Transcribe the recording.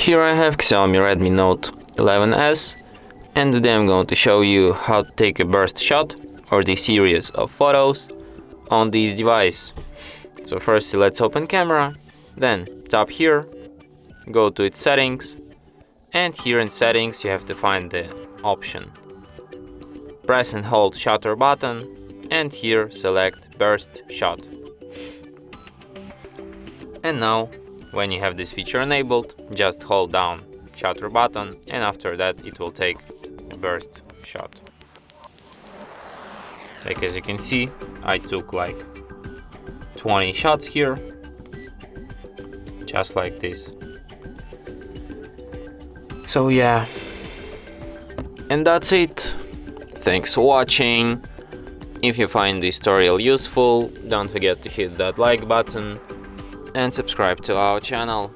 Here I have Xiaomi Redmi Note 11s, and today I'm going to show you how to take a burst shot or the series of photos on this device. So first let's open camera, then tap here, go to its settings, and here in settings you have to find the option. Press and hold shutter button, and here select burst shot. And now, when you have this feature enabled, just hold down shutter button, and after that it will take a burst shot. Like as you can see, I took like 20 shots here, just like this. So yeah, and that's it. Thanks for watching. If you find this tutorial useful, don't forget to hit that like button and subscribe to our channel.